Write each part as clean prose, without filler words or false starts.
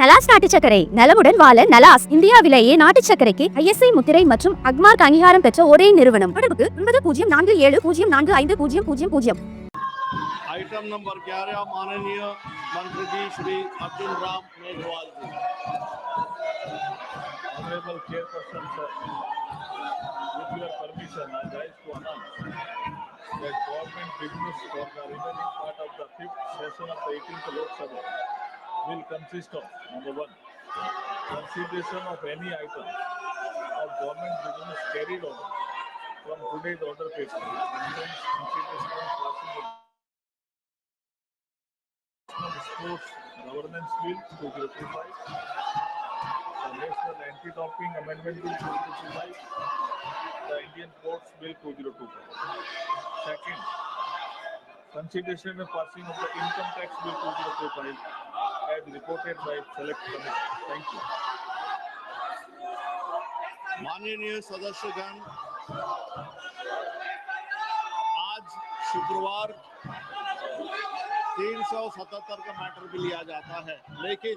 நலாஸ் நாட்டு சர்க்கரை நலமுடன் வாழ நலாஸ் இந்தியாவிலேயே நாட்டு சர்க்கரைக்கு ISI முத்திரை மற்றும் அக்மார்க் அங்கீகாரம் பெற்ற ஒரே நிறுவனம். தொடர்புக்கு 9047045000। आइटम नंबर 11 माननीय मंत्री जी श्री अर्जुन राम मेघवाल जी। Honorable Chairperson sir, with your permission, I rise to announce that government business for the remaining part of the 5th session of the 18th Lok Sabha will consist of number 1, consideration of any item of government business carried over from today's order paper, and then consideration of passing of Sports Governance Bill 2025, the National Anti-Doping Amendment Bill 2025, the Indian Ports Bill 2025. Second, consideration and passing of the Income Tax Bill 2025 as reported by Select Committee. Thank you. माननीय सदस्यगण, आज शुक्रवार 377 का matter भी लिया जाता है, लेकिन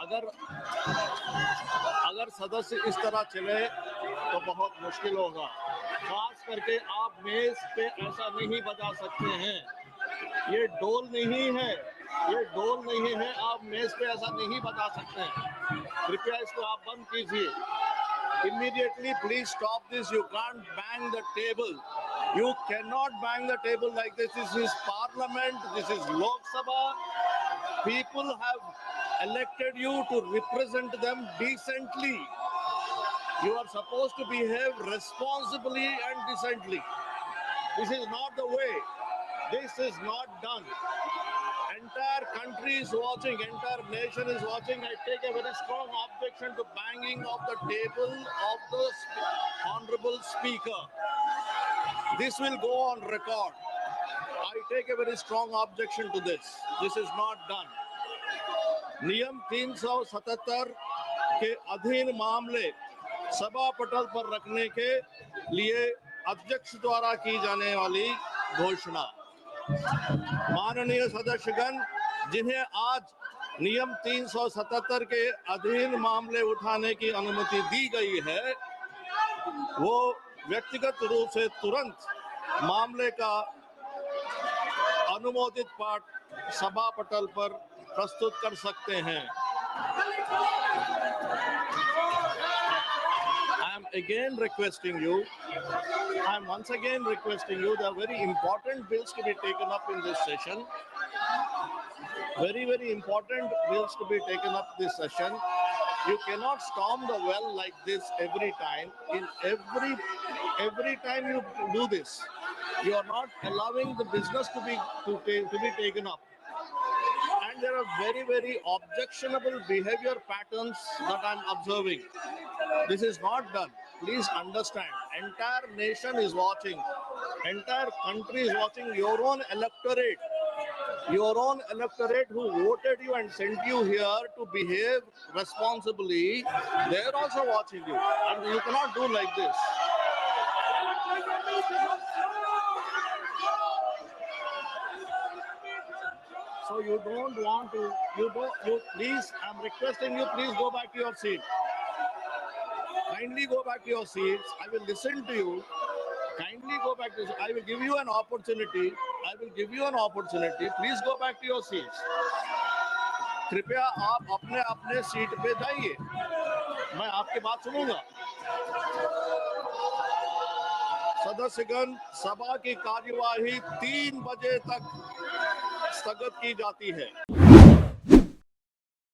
अगर सदस्य इस तरह चले तो बहुत मुश्किल होगा। खास करके आप मेज पे ऐसा नहीं बजा सकते हैं, ये डोल नहीं है, आप मेज पे ऐसा नहीं बजा सकते हैं। कृपया इसको आप बंद कीजिए। Immediately, please stop this. You can't bang the table. You cannot bang the table like this. This is Parliament. This is Lok Sabha. People have elected you to represent them decently. You are supposed to behave responsibly and decently. This is not the way. This is not done. Entire country is watching, entire nation is watching. I take a very strong objection to banging of the table of the Honorable Speaker. This will go on record. I take a very strong objection to this. This is not done. नियम 377 के अधीन मामले सभा पटल पर रखने के लिए अध्यक्ष द्वारा की जाने वाली घोषणा। माननीय सदस्यगण, जिन्हें आज नियम 377 के अधीन मामले उठाने की अनुमति दी गई है, वो व्यक्तिगत रूप से तुरंत मामले का अनुमोदित पाठ सभा पटल पर प्रस्तुत कर सकते हैं। I am once again requesting you, there are very important bills to be taken up in this session. Very, very important bills to be taken up this session. You cannot storm the well like this every time. In every time you do this, you are not allowing the business to be taken up. And there are very, very objectionable behavior patterns that I am observing. This is not done. Please understand. Entire nation is watching. Entire country is watching. Your own electorate who voted you and sent you here to behave responsibly, they are also watching you. And you cannot do like this. So you don't want to, please, I'm requesting you, please go back to your seat. Kindly go back to your seats. I will listen to you. Kindly go back to, I will give you an opportunity. Please go back to your seats. कृपया आप अपने seat पे जाइए, मैं आपकी बात सुनूंगा। सदस्यगण, सभा की कार्यवाही 3 बजे तक स्थगित की जाती है।